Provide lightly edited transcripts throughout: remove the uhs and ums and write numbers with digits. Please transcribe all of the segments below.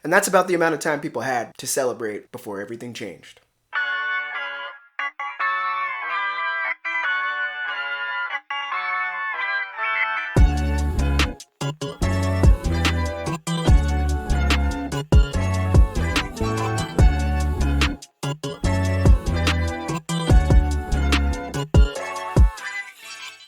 And that's about the amount of time people had to celebrate before everything changed.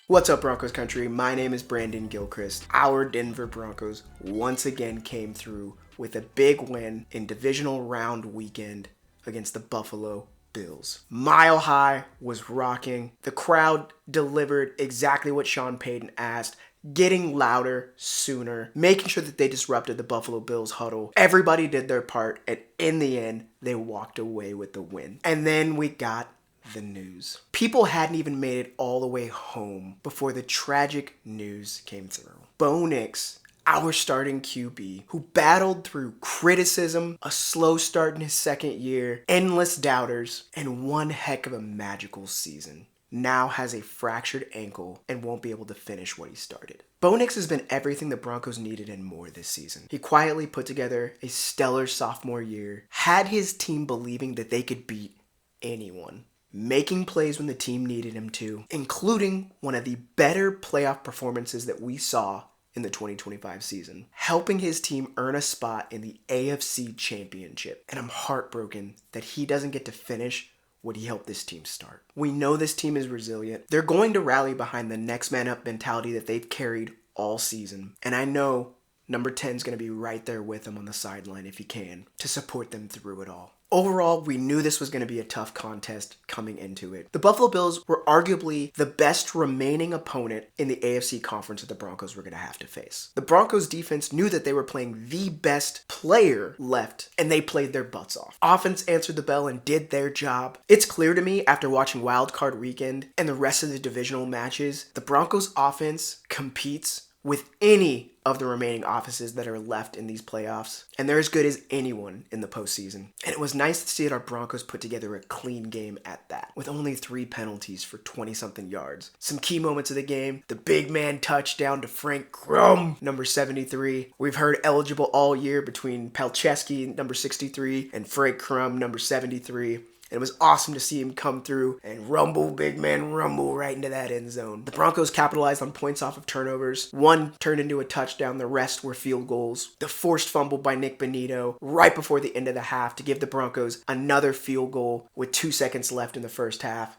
What's up, Broncos country? My name is Brandon Gilchrist. Our Denver Broncos once again came through with a big win in divisional round weekend against the Buffalo Bills. Mile High was rocking. The crowd delivered exactly what Sean Payton asked, getting louder sooner, making sure that they disrupted the Buffalo Bills huddle. Everybody did their part, and in the end, they walked away with the win. And then we got the news. People hadn't even made it all the way home before the tragic news came through. Bo Nix, our starting QB, who battled through criticism, a slow start in his second year, endless doubters, and one heck of a magical season, now has a fractured ankle and won't be able to finish what he started. Bo Nix has been everything the Broncos needed and more this season. He quietly put together a stellar sophomore year, had his team believing that they could beat anyone, making plays when the team needed him to, including one of the better playoff performances that we saw in the 2025 season, helping his team earn a spot in the AFC Championship. And I'm heartbroken that he doesn't get to finish what he helped this team start. We know this team is resilient. They're going to rally behind the next man up mentality that they've carried all season. And I know number 10 is going to be right there with them on the sideline if he can, to support them through it all. Overall, we knew this was going to be a tough contest coming into it. The Buffalo Bills were arguably the best remaining opponent in the AFC conference that the Broncos were going to have to face. The Broncos defense knew that they were playing the best player left, and they played their butts off. Offense answered the bell and did their job. It's clear to me after watching Wild Card Weekend and the rest of the divisional matches, the Broncos offense competes with any of the remaining offices that are left in these playoffs, and they're as good as anyone in the postseason. And it was nice to see that our Broncos put together a clean game at that, with only 3 penalties for 20-something yards. Some key moments of the game: the big man touchdown to Frank Crum, number 73. We've heard eligible all year between Palczewski, number 63, and Frank Crum, number 73. It was awesome to see him come through and rumble, big man, rumble right into that end zone. The Broncos capitalized on points off of turnovers. One turned into a touchdown. The rest were field goals. The forced fumble by Nick Bonito right before the end of the half to give the Broncos another field goal with 2 seconds left in the first half.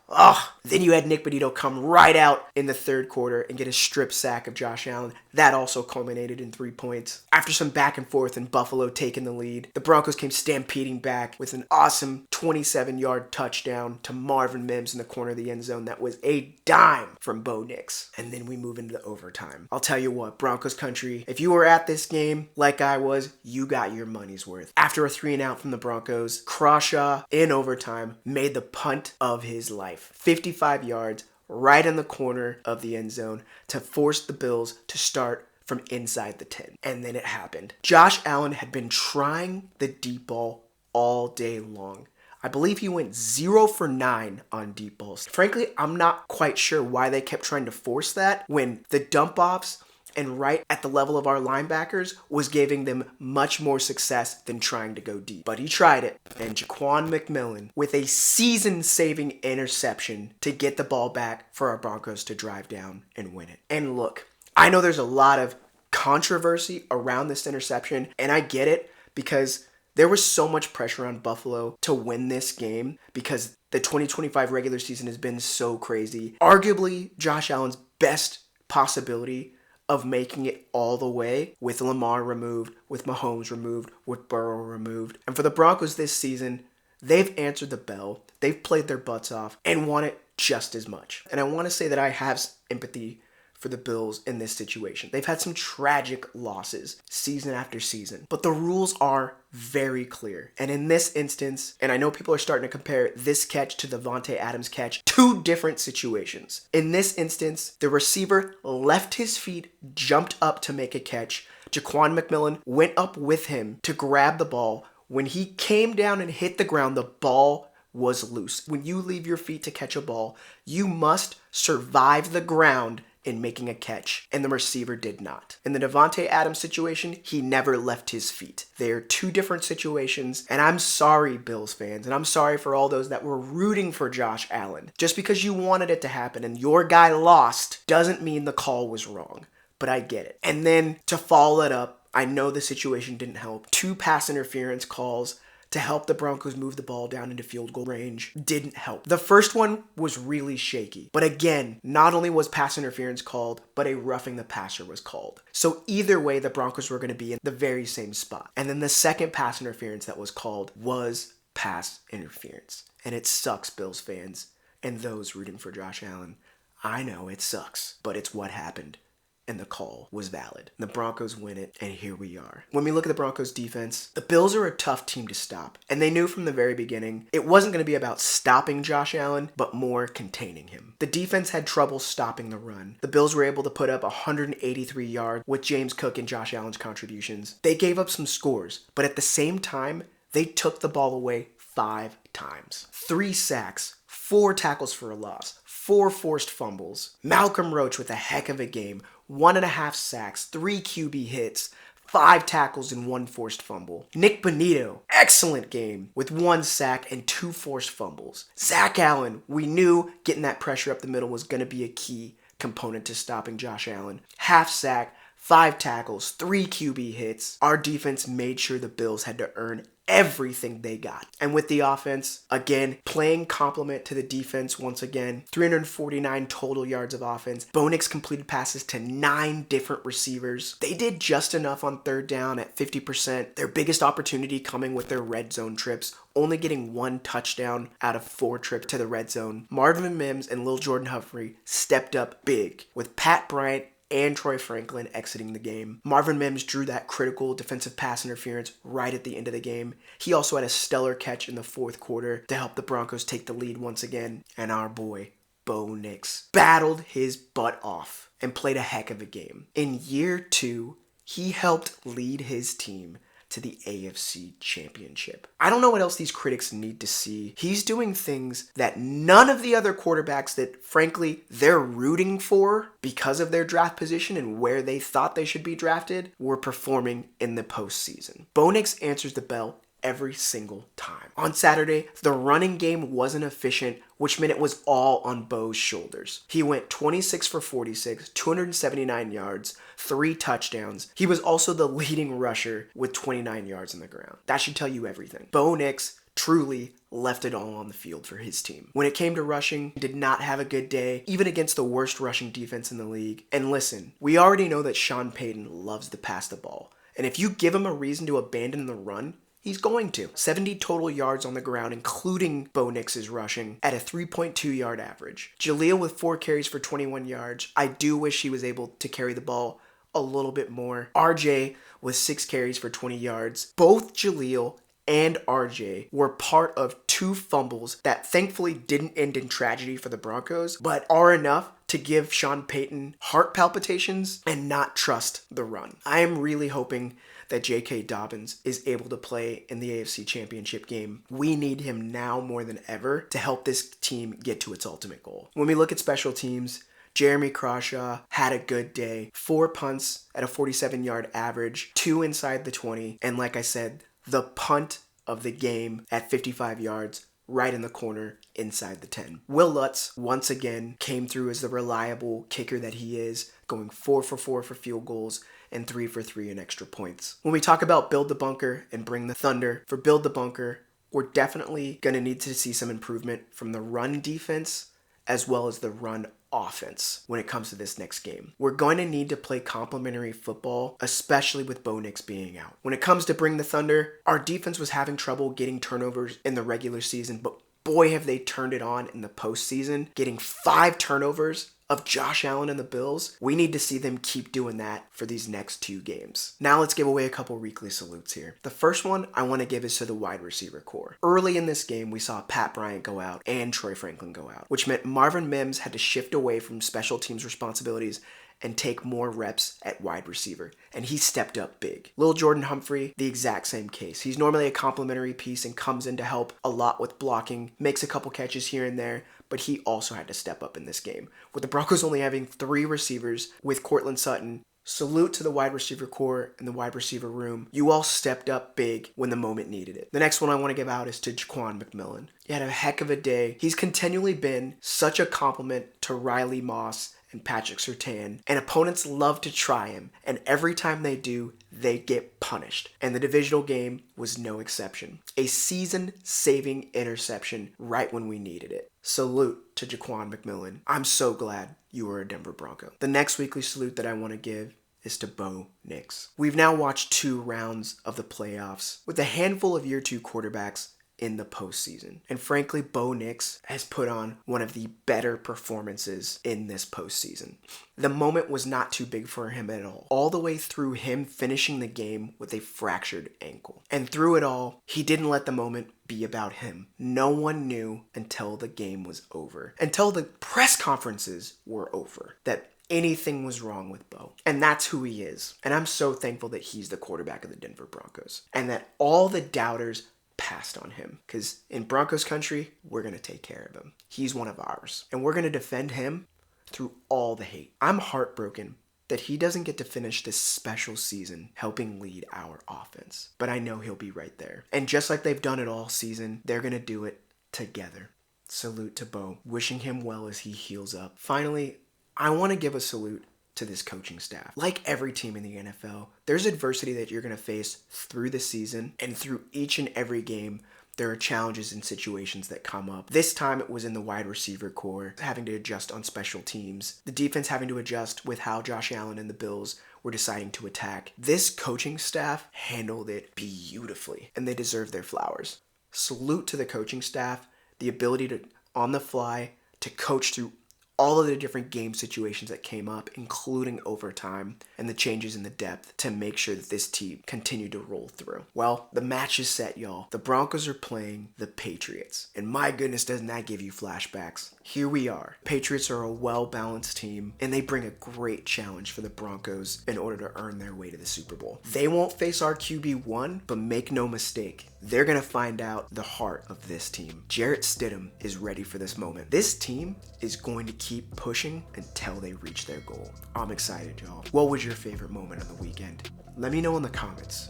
Then you had Nick Bonito come right out in the third quarter and get a strip sack of Josh Allen. That also culminated in 3 points. After some back and forth and Buffalo taking the lead, the Broncos came stampeding back with an awesome 27-yard touchdown to Marvin Mims in the corner of the end zone that was a dime from Bo Nix. And then we move into overtime. I'll tell you what, Broncos country, if you were at this game like I was, you got your money's worth. After a 3-and-out from the Broncos, Crawshaw in overtime made the punt of his life. 55 yards right in the corner of the end zone to force the Bills to start from inside the 10. And then it happened. Josh Allen had been trying the deep ball all day long. I believe he went 0 for 9 on deep balls. Frankly, I'm not quite sure why they kept trying to force that when the dump offs and right at the level of our linebackers was giving them much more success than trying to go deep. But he tried it, and Ja'Quan McMillian with a season-saving interception to get the ball back for our Broncos to drive down and win it. And look, I know there's a lot of controversy around this interception, and I get it because there was so much pressure on Buffalo to win this game because the 2025 regular season has been so crazy. Arguably, Josh Allen's best possibility of making it all the way with Lamar removed, with Mahomes removed, with Burrow removed. And for the Broncos this season, they've answered the bell. They've played their butts off and won it just as much. And I want to say that I have empathy for the Bills in this situation. They've had some tragic losses season after season, but the rules are very clear. And in this instance, and I know people are starting to compare this catch to the Vontae Adams catch, 2 different situations. In this instance, the receiver left his feet, jumped up to make a catch. Ja'Quan McMillian went up with him to grab the ball. When he came down and hit the ground, the ball was loose. When you leave your feet to catch a ball, you must survive the ground in making a catch, and the receiver did not. In the Davante Adams situation, he never left his feet. They are two different situations, and I'm sorry, Bills fans, and I'm sorry for all those that were rooting for Josh Allen. Just because you wanted it to happen and your guy lost doesn't mean the call was wrong, but I get it. And then to follow it up, I know the situation didn't help. 2 pass interference calls to help the Broncos move the ball down into field goal range didn't help. The first one was really shaky. But again, not only was pass interference called, but a roughing the passer was called. So either way, the Broncos were going to be in the very same spot. And then the second pass interference that was called was pass interference. And it sucks, Bills fans, and those rooting for Josh Allen. I know it sucks, but it's what happened. And the call was valid. The Broncos win it, and here we are. When we look at the Broncos defense, the Bills are a tough team to stop. And they knew from the very beginning it wasn't going to be about stopping Josh Allen, but more containing him. The defense had trouble stopping the run. The Bills were able to put up 183 yards with James Cook and Josh Allen's contributions. They gave up some scores, but at the same time, they took the ball away 5 times. 3 sacks, 4 tackles for a loss, 4 forced fumbles. Malcolm Roach with a heck of a game. 1.5 sacks, 3 QB hits, 5 tackles and 1 forced fumble. Nick Bonito, excellent game with 1 sack and 2 forced fumbles. Zach Allen, we knew getting that pressure up the middle was going to be a key component to stopping Josh Allen. Half sack, 5 tackles, 3 QB hits. Our defense made sure the Bills had to earn everything they got. And with the offense, again, playing complement to the defense once again, 349 total yards of offense. Bo Nix completed passes to 9 different receivers. They did just enough on third down at 50%. Their biggest opportunity coming with their red zone trips, only getting 1 touchdown out of 4 trips to the red zone. Marvin Mims and Lil Jordan Humphrey stepped up big, with Pat Bryant and Troy Franklin exiting the game. Marvin Mims drew that critical defensive pass interference right at the end of the game. He also had a stellar catch in the 4th quarter to help the Broncos take the lead once again. And our boy, Bo Nix, battled his butt off and played a heck of a game. In year 2, he helped lead his team to the AFC Championship. I don't know what else these critics need to see. He's doing things that none of the other quarterbacks that, frankly, they're rooting for because of their draft position and where they thought they should be drafted were performing in the postseason. Bo Nix answers the bell every single time. On Saturday, the running game wasn't efficient, which meant it was all on Bo's shoulders. He went 26 for 46, 279 yards, 3 touchdowns. He was also the leading rusher with 29 yards on the ground. That should tell you everything. Bo Nix truly left it all on the field for his team. When it came to rushing, he did not have a good day, even against the worst rushing defense in the league. And listen, we already know that Sean Payton loves to pass the ball. And if you give him a reason to abandon the run, he's going to. 70 total yards on the ground, including Bo Nix's rushing, at a 3.2 yard average. Jaleel with 4 carries for 21 yards. I do wish he was able to carry the ball a little bit more. RJ with 6 carries for 20 yards. Both Jaleel and RJ were part of 2 fumbles that thankfully didn't end in tragedy for the Broncos, but are enough to give Sean Payton heart palpitations and not trust the run. I am really hoping that J.K. Dobbins is able to play in the AFC Championship game. We need him now more than ever to help this team get to its ultimate goal. When we look at special teams, Jeremy Crawshaw had a good day. 4 punts at a 47-yard average, 2 inside the 20, and like I said, the punt of the game at 55 yards, right in the corner inside the 10. Will Lutz once again came through as the reliable kicker that he is, going 4 for 4 for field goals and 3 for 3 in extra points. When we talk about build the bunker and bring the thunder, for build the bunker, we're definitely going to need to see some improvement from the run defense as well as the run offense when it comes to this next game. We're going to need to play complementary football, especially with Bo Nix being out. When it comes to bring the thunder, our defense was having trouble getting turnovers in the regular season, but boy have they turned it on in the postseason, getting 5 turnovers of Josh Allen and the Bills. We need to see them keep doing that for these next 2 games. Now let's give away a couple weekly salutes here. The first one I want to give is to the wide receiver core. Early in this game, we saw Pat Bryant go out and Troy Franklin go out, which meant Marvin Mims had to shift away from special teams responsibilities and take more reps at wide receiver, and he stepped up big. Lil Jordan Humphrey, the exact same case. He's normally a complimentary piece and comes in to help a lot with blocking, makes a couple catches here and there, but he also had to step up in this game. With the Broncos only having 3 receivers with Courtland Sutton, salute to the wide receiver core and the wide receiver room. You all stepped up big when the moment needed it. The next one I want to give out is to Ja'Quan McMillian. He had a heck of a day. He's continually been such a compliment to Riley Moss and Patrick Surtain, and opponents love to try him, and every time they do, they get punished. And the divisional game was no exception. A season-saving interception right when we needed it. Salute to Ja'Quan McMillian. I'm so glad you were a Denver Bronco. The next weekly salute that I want to give is to Bo Nix. We've now watched 2 rounds of the playoffs with a handful of year 2 quarterbacks in the postseason. And frankly, Bo Nix has put on one of the better performances in this postseason. The moment was not too big for him at all the way through him finishing the game with a fractured ankle. And through it all, he didn't let the moment be about him. No one knew until the game was over, until the press conferences were over, that anything was wrong with Bo. And that's who he is. And I'm so thankful that he's the quarterback of the Denver Broncos, and that all the doubters passed on him, because in Broncos country, we're going to take care of him. He's one of ours, and we're going to defend him through all the hate. I'm heartbroken that he doesn't get to finish this special season helping lead our offense, but I know he'll be right there. And just like they've done it all season, they're going to do it together. Salute to Bo, wishing him well as he heals up. Finally, I want to give a salute to this coaching staff. Like every team in the NFL, there's adversity that you're going to face through the season, and through each and every game, there are challenges and situations that come up. This time it was in the wide receiver core, having to adjust on special teams. The defense having to adjust with how Josh Allen and the Bills were deciding to attack. This coaching staff handled it beautifully, and they deserve their flowers. Salute to the coaching staff, the ability to, on the fly, to coach through all of the different game situations that came up, including overtime, and the changes in the depth to make sure that this team continued to roll through. Well, the match is set, y'all. The Broncos are playing the Patriots. And my goodness, doesn't that give you flashbacks? Here we are. Patriots are a well-balanced team, and they bring a great challenge for the Broncos in order to earn their way to the Super Bowl. They won't face our QB1, but make no mistake, they're going to find out the heart of this team. Jarrett Stidham is ready for this moment. This team is going to keep pushing until they reach their goal. I'm excited, y'all. What was your favorite moment of the weekend? Let me know in the comments.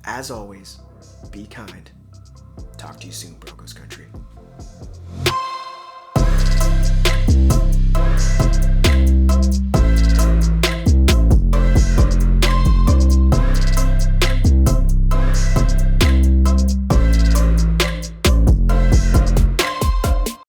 As always, be kind. Talk to you soon, Broncos country.